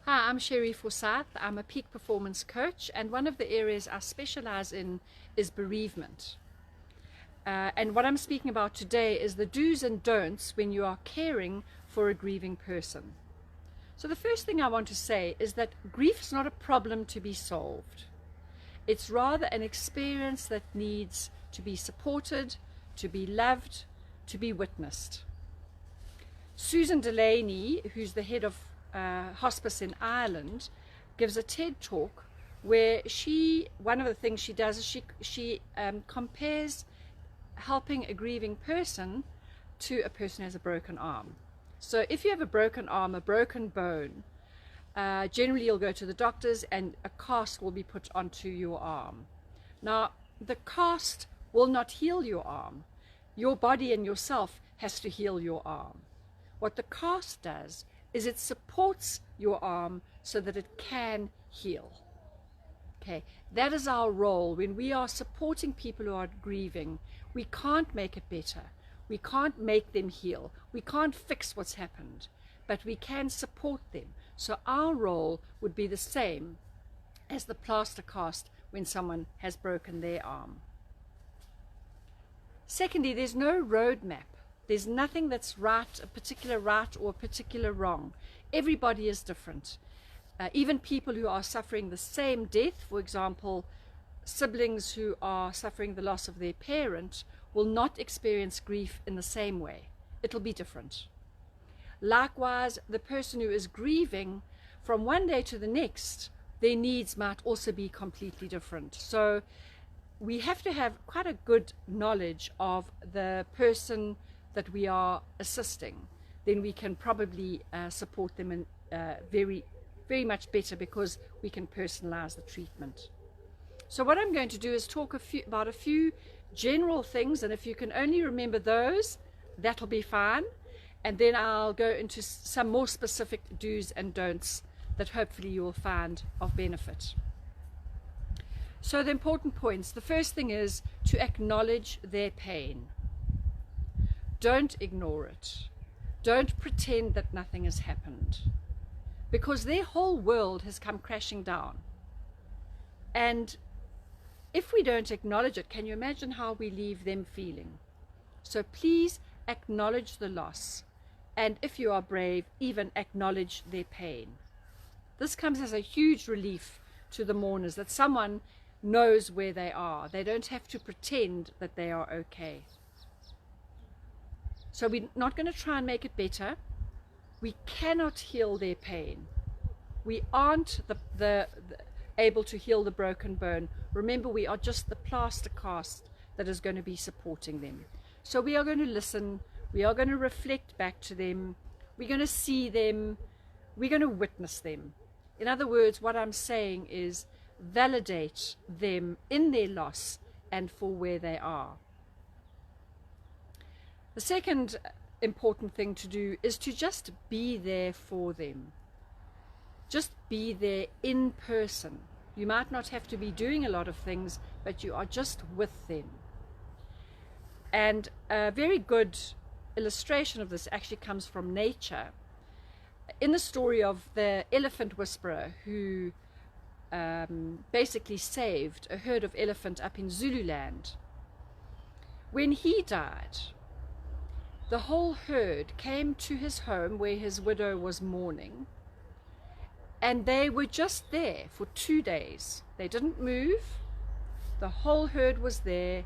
Hi, I'm Sherry Forsyth. I'm a peak performance coach, and one of the areas I specialize in is bereavement. And what I'm speaking about today is the do's and don'ts when you are caring for a grieving person. So the first thing I want to say is that grief is not a problem to be solved. It's rather an experience that needs to be supported, to be loved, to be witnessed. Susan Delaney, who's the head of hospice in Ireland, gives a TED talk where one of the things she does is she compares helping a grieving person to a person who has a broken arm. So if you have a broken arm, a broken bone, generally you'll go to the doctors and a cast will be put onto your arm. Now, the cast will not heal your arm. Your body and yourself has to heal your arm. What the cast does is it supports your arm so that it can heal. Okay, that is our role. When we are supporting people who are grieving, we can't make it better. We can't make them heal. We can't fix what's happened, but we can support them. So our role would be the same as the plaster cast when someone has broken their arm. Secondly, there's no roadmap. There's nothing that's right, a particular right or a particular wrong. Everybody is different. Even people who are suffering the same death, for example, siblings who are suffering the loss of their parent, will not experience grief in the same way. It'll be different. Likewise, the person who is grieving, from one day to the next, their needs might also be completely different. So we have to have quite a good knowledge of the person that we are assisting. Then we can probably support them in very much better, because we can personalize the treatment. So what I'm going to do is talk about a few general things, and if you can only remember those, that'll be fine. And then I'll go into some more specific do's and don'ts that hopefully you will find of benefit. So the important points. The first thing is to acknowledge their pain. Don't ignore it. Don't pretend that nothing has happened, because their whole world has come crashing down. And if we don't acknowledge it, can you imagine how we leave them feeling? So please acknowledge the loss. And if you are brave, even acknowledge their pain. This comes as a huge relief to the mourners, that someone knows where they are. They don't have to pretend that they are okay. So we're not going to try and make it better. We cannot heal their pain. We aren't able to heal the broken bone. Remember, we are just the plaster cast that is going to be supporting them. So we are going to listen. We are going to reflect back to them. We're going to see them. We're going to witness them. In other words, what I'm saying is validate them in their loss and for where they are. The second important thing to do is to just be there for them. Just be there in person. You might not have to be doing a lot of things, but you are just with them. And a very good illustration of this actually comes from nature. In the story of the elephant whisperer who basically saved a herd of elephant up in Zululand, when he died, the whole herd came to his home where his widow was mourning, and they were just there for 2 days. They didn't move. The whole herd was there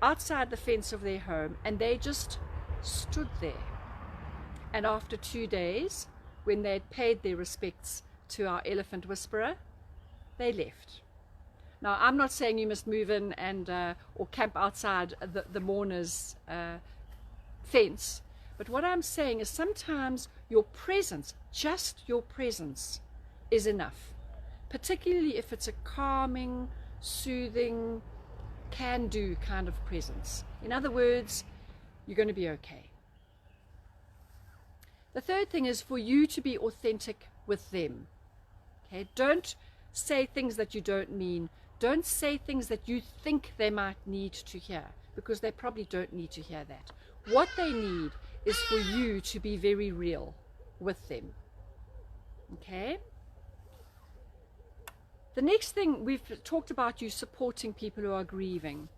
outside the fence of their home, and they just stood there. And after 2 days, when they had paid their respects to our elephant whisperer, they left. Now, I'm not saying you must move in and or camp outside the mourner's fence, but what I'm saying is sometimes your presence, just your presence, is enough, particularly if it's a calming, soothing, can-do kind of presence. In other words, you're going to be okay. The third thing is for you to be authentic with them. Okay, don't say things that you don't mean. Don't say things that you think they might need to hear, because they probably don't need to hear that. What they need is for you to be very real with them. Okay. The next thing, we've talked about you supporting people who are grieving.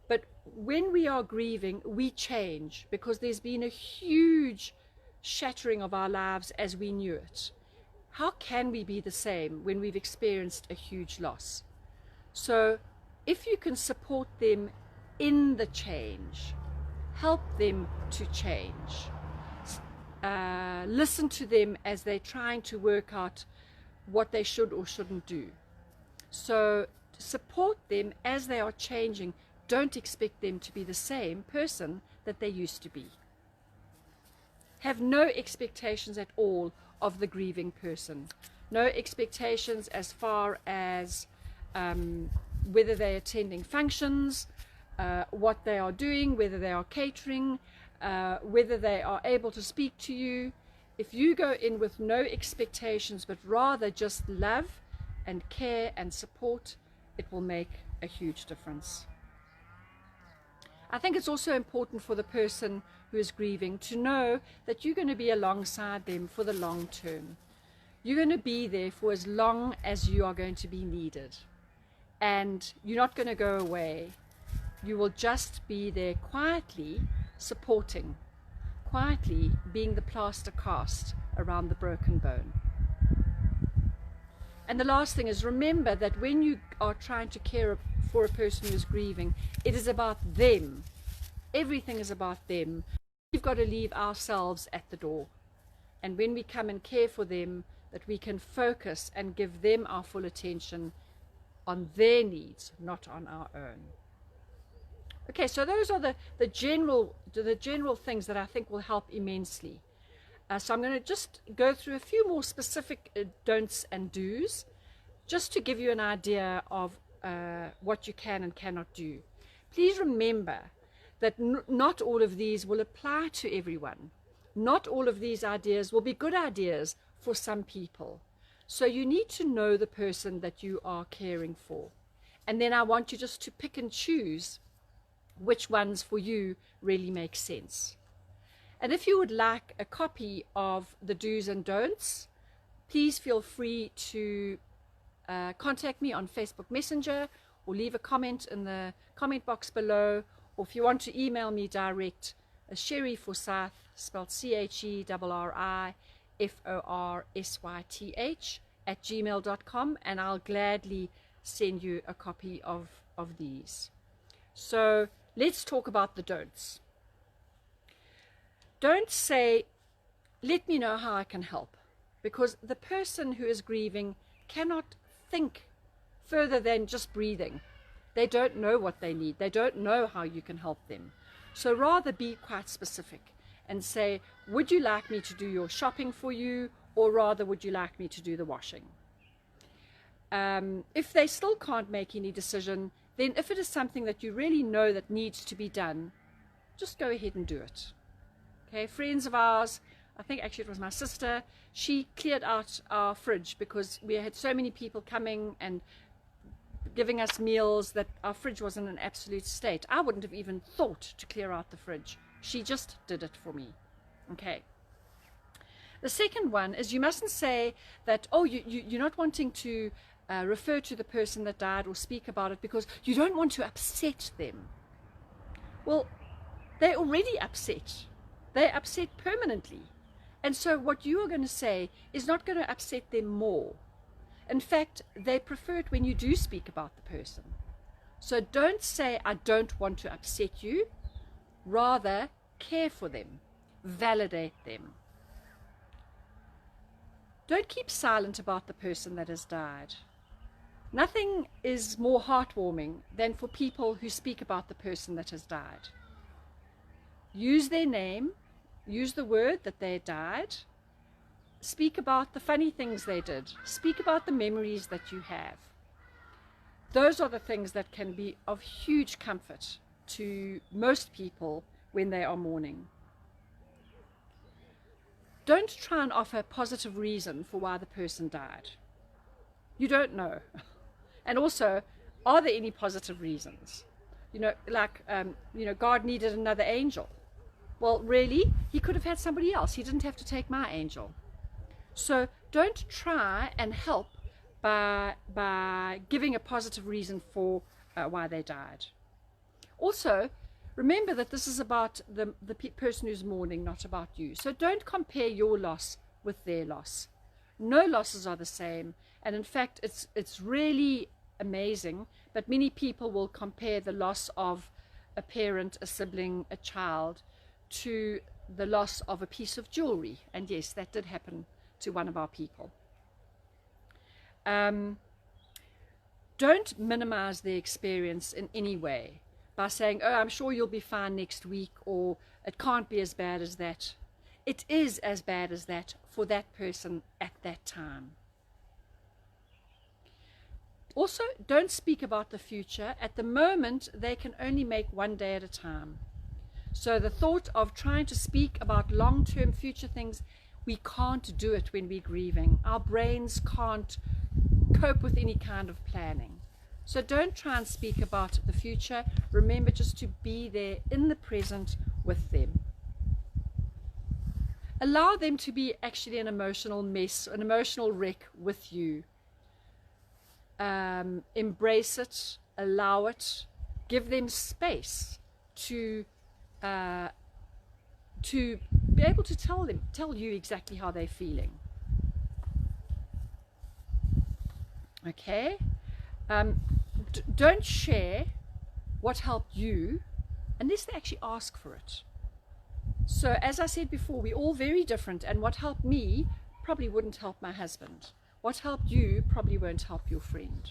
But when we are grieving, we change because there's been a huge shattering of our lives as we knew it. How can we be the same when we've experienced a huge loss? So if you can support them in the change, help them to change, listen to them as they're trying to work out what they should or shouldn't do. So support them as they are changing. Don't expect them to be the same person that they used to be. Have no expectations at all of the grieving person. No expectations as far as whether they're attending functions, what they are doing, whether they are catering, whether they are able to speak to you. If you go in with no expectations, but rather just love and care and support, it will make a huge difference. I think it's also important for the person who is grieving to know that you're going to be alongside them for the long term. You're going to be there for as long as you are going to be needed. And you're not going to go away. You will just be there quietly supporting, quietly being the plaster cast around the broken bone. And the last thing is, remember that when you are trying to care for a person who is grieving, it is about them. Everything is about them. We've got to leave ourselves at the door. And when we come and care for them, that we can focus and give them our full attention on their needs, not on our own. Okay, so those are the general things that I think will help immensely. So I'm going to just go through a few more specific don'ts and do's, just to give you an idea of what you can and cannot do. Please remember that not all of these will apply to everyone. Not all of these ideas will be good ideas for some people. So you need to know the person that you are caring for. And then I want you just to pick and choose which ones for you really make sense. And if you would like a copy of the do's and don'ts, please feel free to contact me on Facebook Messenger or leave a comment in the comment box below. Or if you want to email me direct, Sherry Forsyth, spelled CHERRIFORSYTH @gmail.com, and I'll gladly send you a copy of these. So let's talk about the don'ts. Don't say, let me know how I can help, because the person who is grieving cannot think further than just breathing. They don't know what they need. They don't know how you can help them. So rather be quite specific and say, would you like me to do your shopping for you, or rather would you like me to do the washing? If they still can't make any decision, then if it is something that you really know that needs to be done, just go ahead and do it. Okay, friends of ours, I think actually it was my sister, she cleared out our fridge because we had so many people coming and giving us meals that our fridge was in an absolute state. I wouldn't have even thought to clear out the fridge. She just did it for me. Okay. The second one is, you mustn't say that, oh, you're not wanting to refer to the person that died or speak about it because you don't want to upset them. Well, they're already upset. They're upset permanently. And so what you are going to say is not going to upset them more. In fact, they prefer it when you do speak about the person. So don't say, I don't want to upset you. Rather, care for them. Validate them. Don't keep silent about the person that has died. Nothing is more heartwarming than for people who speak about the person that has died. Use their name. Use the word that they died. Speak about the funny things they did. Speak about the memories that you have. Those are the things that can be of huge comfort to most people when they are mourning. Don't try and offer a positive reason for why the person died. You don't know. And also, are there any positive reasons? God needed another angel. Well, really? He could have had somebody else. He didn't have to take my angel. So don't try and help by giving a positive reason for why they died. Also, remember that this is about the person who's mourning, not about you. So don't compare your loss with their loss. No losses are the same, and in fact it's really amazing, but many people will compare the loss of a parent, a sibling, a child to the loss of a piece of jewelry. And yes, that did happen to one of our people. Don't minimize the experience in any way by saying, oh, I'm sure you'll be fine next week, or it can't be as bad as that. It is as bad as that for that person at that time. Also, don't speak about the future. At the moment, they can only make one day at a time. So the thought of trying to speak about long-term future things, we can't do it when we're grieving. Our brains can't cope with any kind of planning. So don't try and speak about the future. Remember just to be there in the present with them. Allow them to be actually an emotional mess, an emotional wreck with you. Embrace it, allow it, give them space to be able to tell you exactly how they're feeling. Okay? Don't share what helped you unless they actually ask for it. So as I said before, we're all very different, and what helped me probably wouldn't help my husband. What helped you probably won't help your friend.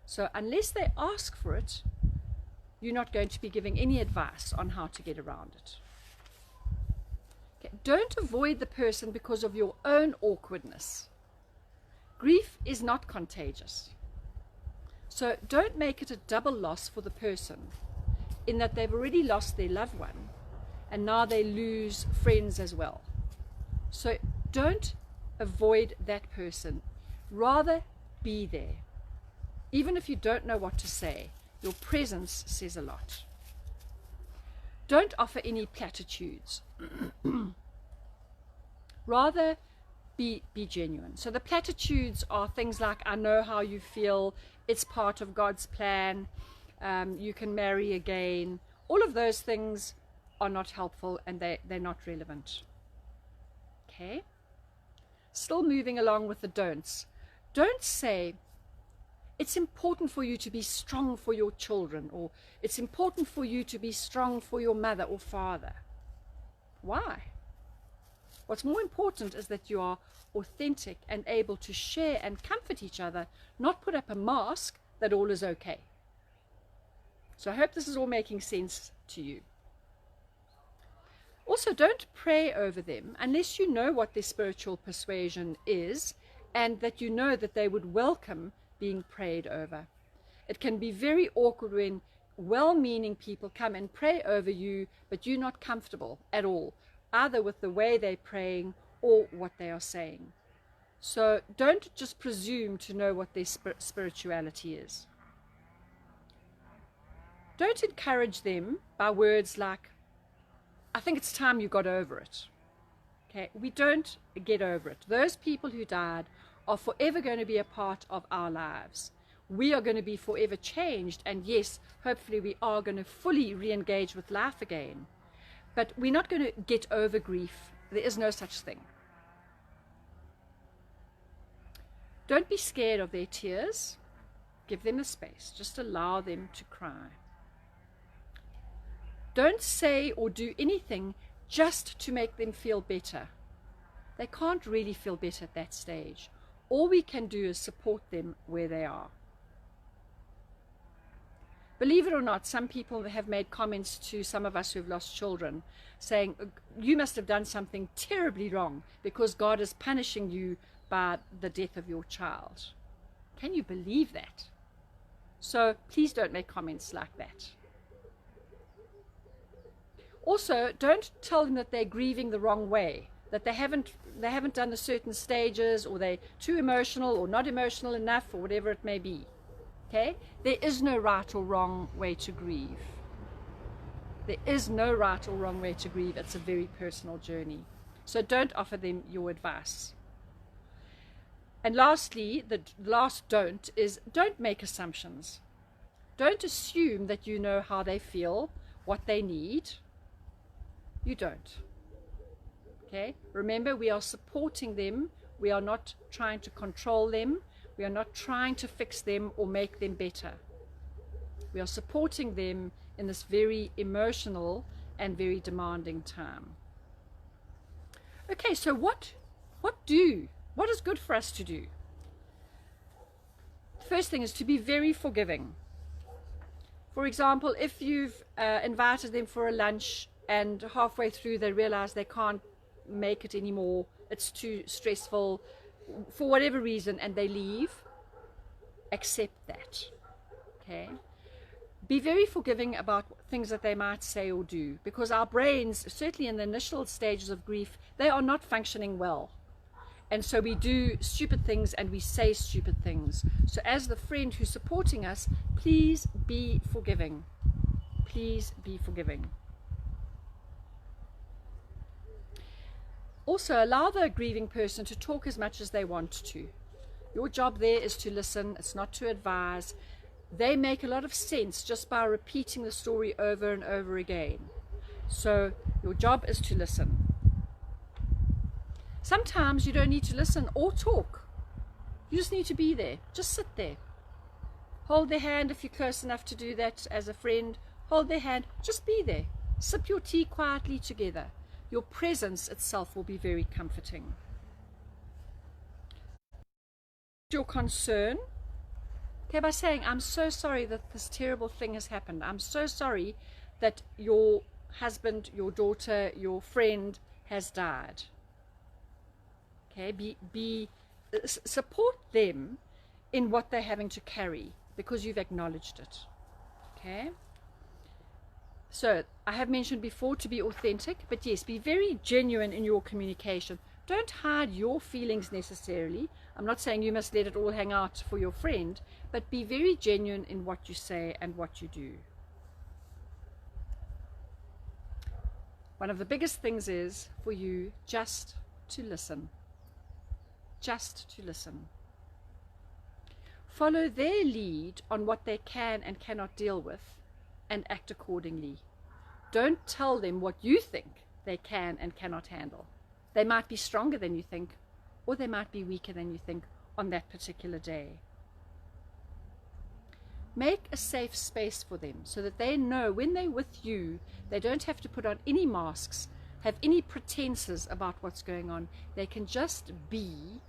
So unless they ask for it, you're not going to be giving any advice on how to get around it. Okay. Don't avoid the person because of your own awkwardness. Grief is not contagious. So don't make it a double loss for the person in that they've already lost their loved one and now they lose friends as well. So don't avoid that person. Rather be there. Even if you don't know what to say, your presence says a lot. Don't offer any platitudes. Rather be genuine. So the platitudes are things like, I know how you feel, it's part of God's plan, you can marry again. All of those things are not helpful and they're not relevant. Okay? Still moving along with the don'ts. Don't say, it's important for you to be strong for your children, or it's important for you to be strong for your mother or father. Why? What's more important is that you are authentic and able to share and comfort each other, not put up a mask that all is okay. So I hope this is all making sense to you. Also, don't pray over them unless you know what their spiritual persuasion is and that you know that they would welcome being prayed over. It can be very awkward when well-meaning people come and pray over you, but you're not comfortable at all, either with the way they're praying or what they are saying. So don't just presume to know what their spirituality is. Don't encourage them by words like, I think it's time you got over it. Okay, we don't get over it. Those people who died are forever going to be a part of our lives. We are going to be forever changed, and yes, hopefully we are going to fully re-engage with life again. But we're not going to get over grief. There is no such thing. Don't be scared of their tears. Give them the space. Just allow them to cry. Don't say or do anything just to make them feel better. They can't really feel better at that stage. All we can do is support them where they are. Believe it or not, some people have made comments to some of us who have lost children saying, you must have done something terribly wrong because God is punishing you by the death of your child. Can you believe that? So please don't make comments like that. Also, don't tell them that they're grieving the wrong way, that they haven't done the certain stages, or they're too emotional or not emotional enough, or whatever it may be. Okay? There is no right or wrong way to grieve. There is no right or wrong way to grieve. It's a very personal journey. So don't offer them your advice. And lastly, the last don't is don't make assumptions. Don't assume that you know how they feel, what they need. You don't. Okay? Remember, we are supporting them. We are not trying to control them. We are not trying to fix them or make them better. We are supporting them in this very emotional and very demanding time. Okay, so what is good for us to do? The first thing is to be very forgiving. For example, if you've invited them for a lunch and halfway through they realize they can't make it anymore, it's too stressful, for whatever reason, and they leave, accept that. Okay? Be very forgiving about things that they might say or do, because our brains, certainly in the initial stages of grief, they are not functioning well. And so we do stupid things and we say stupid things. So as the friend who's supporting us, please be forgiving. Please be forgiving. Also, allow the grieving person to talk as much as they want to. Your job there is to listen. It's not to advise. They make a lot of sense just by repeating the story over and over again. So your job is to listen. Sometimes you don't need to listen or talk. You just need to be there. Just sit there. Hold their hand if you're close enough to do that as a friend. Hold their hand. Just be there. Sip your tea quietly together. Your presence itself will be very comforting. Your concern, okay, by saying, I'm so sorry that this terrible thing has happened. I'm so sorry that your husband, your daughter, your friend has died. Okay, support them in what they're having to carry because you've acknowledged it. Okay. So I have mentioned before to be authentic, but yes, be very genuine in your communication. Don't hide your feelings necessarily. I'm not saying you must let it all hang out for your friend, but be very genuine in what you say and what you do. One of the biggest things is for you just to listen. Just to listen. Follow their lead on what they can and cannot deal with and act accordingly. Don't tell them what you think they can and cannot handle. They might be stronger than you think, or they might be weaker than you think on that particular day. Make a safe space for them so that they know when they're with you, they don't have to put on any masks, have any pretenses about what's going on. They can just be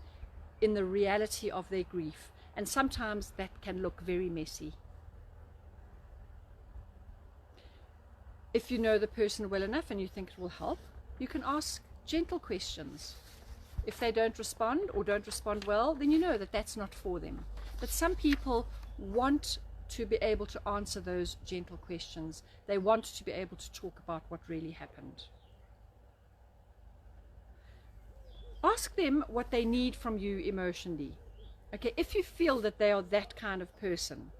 in the reality of their grief. And sometimes that can look very messy. If you know the person well enough and you think it will help, you can ask gentle questions. If they don't respond or don't respond well, then you know that that's not for them. But some people want to be able to answer those gentle questions. They want to be able to talk about what really happened. Ask them what they need from you emotionally. Okay, if you feel that they are that kind of person.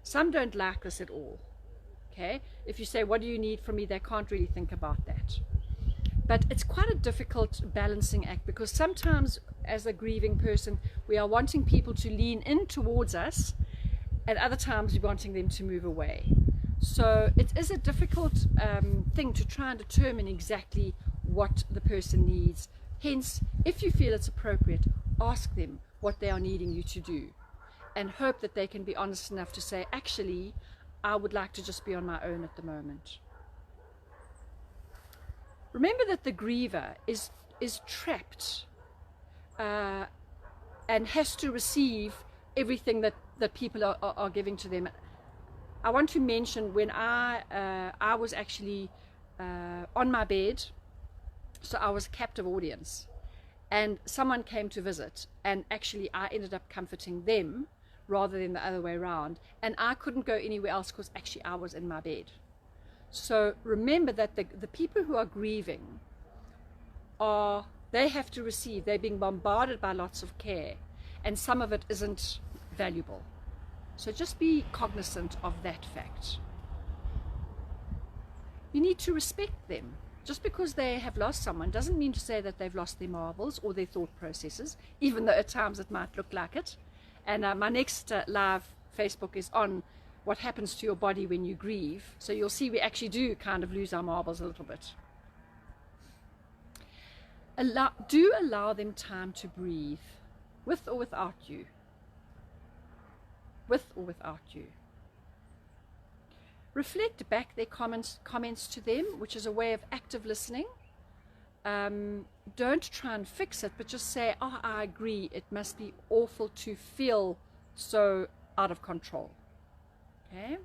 Some don't like this at all. Okay, if you say, what do you need from me, they can't really think about that. But it's quite a difficult balancing act, because sometimes as a grieving person, we are wanting people to lean in towards us, and other times we're wanting them to move away. So it is a difficult thing to try and determine exactly what the person needs. Hence, if you feel it's appropriate, ask them what they are needing you to do, and hope that they can be honest enough to say, actually, I would like to just be on my own at the moment. Remember that the griever is trapped and has to receive everything that people are giving to them. I want to mention when I was actually on my bed, so I was a captive audience, and someone came to visit, and actually I ended up comforting them rather than the other way around, and I couldn't go anywhere else because actually I was in my bed. So remember that the people who are grieving they have to receive, they're being bombarded by lots of care, and some of it isn't valuable. So just be cognizant of that fact. You need to respect them. Just because they have lost someone doesn't mean to say that they've lost their marbles or their thought processes, even though at times it might look like it. And my next live Facebook is on what happens to your body when you grieve. So you'll see we actually do kind of lose our marbles a little bit. Do allow them time to breathe, with or without you. With or without you. Reflect back their comments to them, which is a way of active listening. Don't try and fix it, but just say, oh, I agree, it must be awful to feel so out of control. Okay?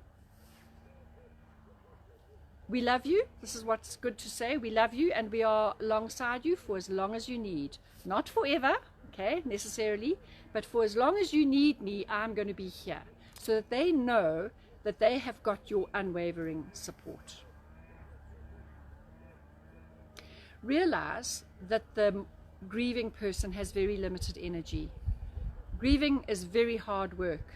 We love you. This is what's good to say. We love you, and we are alongside you for as long as you need. Not forever, okay, necessarily, but for as long as you need me, I'm going to be here, so that they know that they have got your unwavering support. Realize that the grieving person has very limited energy. Grieving is very hard work,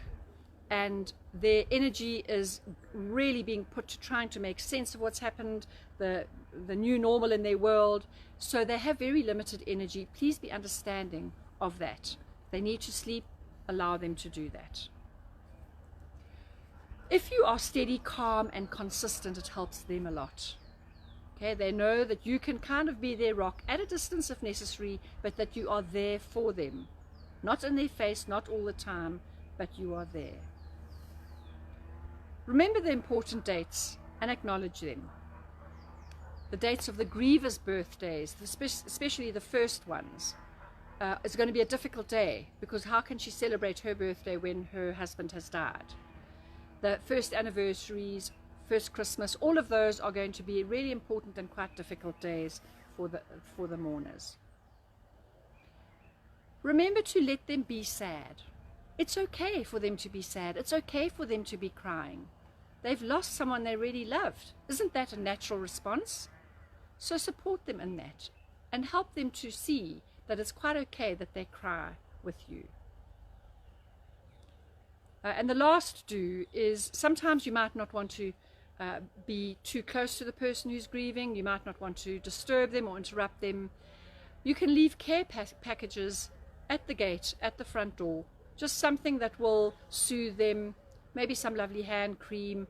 and their energy is really being put to trying to make sense of what's happened, the new normal in their world. So they have very limited energy. Please be understanding of that. They need to sleep. Allow them to do that. If you are steady, calm, and consistent, it helps them a lot. Okay, they know that you can kind of be their rock at a distance if necessary, but that you are there for them. Not in their face, not all the time, but you are there. Remember the important dates and acknowledge them. The dates of the grievers' birthdays, especially the first ones, is going to be a difficult day, because how can she celebrate her birthday when her husband has died? The first anniversaries, first Christmas, all of those are going to be really important and quite difficult days for the mourners. Remember to let them be sad. It's okay for them to be sad. It's okay for them to be crying. They've lost someone they really loved. Isn't that a natural response? So support them in that and help them to see that it's quite okay that they cry with you. And the last do is, sometimes you might not want to be too close to the person who's grieving. You might not want to disturb them or interrupt them. You can leave care packages at the gate, at the front door. Just something that will soothe them. Maybe some lovely hand cream.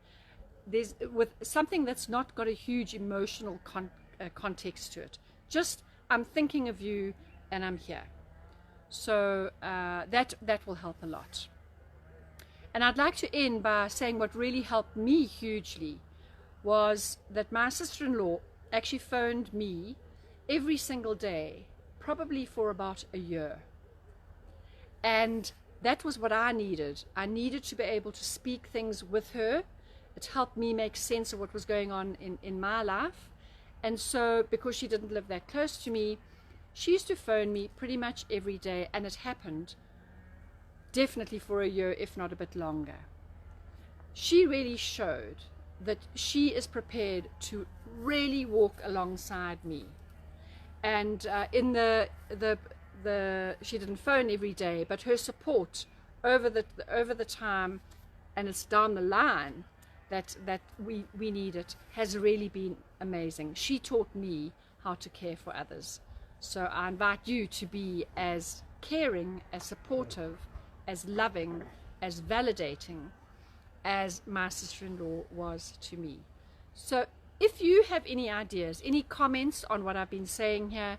With something that's not got a huge emotional context to it. Just, I'm thinking of you and I'm here. So that will help a lot. And I'd like to end by saying what really helped me hugely was that my sister-in-law actually phoned me every single day, probably for about a year. And that was what I needed. I needed to be able to speak things with her. It helped me make sense of what was going on in my life. And so, because she didn't live that close to me, she used to phone me pretty much every day, and it happened definitely for a year, if not a bit longer. She really showed that she is prepared to really walk alongside me. And she didn't phone every day, but her support over the time, and it's down the line that we need it, has really been amazing. She taught me how to care for others. So I invite you to be as caring, as supportive, as loving, as validating as my sister-in-law was to me. So if you have any ideas, any comments on what I've been saying here,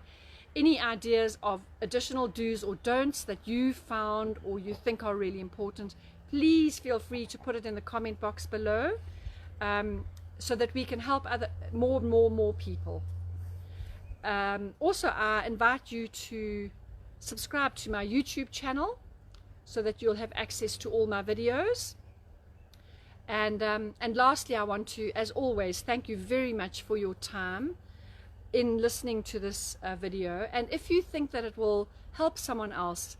any ideas of additional do's or don'ts that you found or you think are really important, please feel free to put it in the comment box below, so that we can help more people. Also, I invite you to subscribe to my YouTube channel so that you'll have access to all my videos. And lastly, I want to, as always, thank you very much for your time in listening to this video. And if you think that it will help someone else,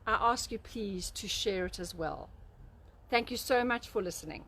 I ask you please to share it as well. Thank you so much for listening.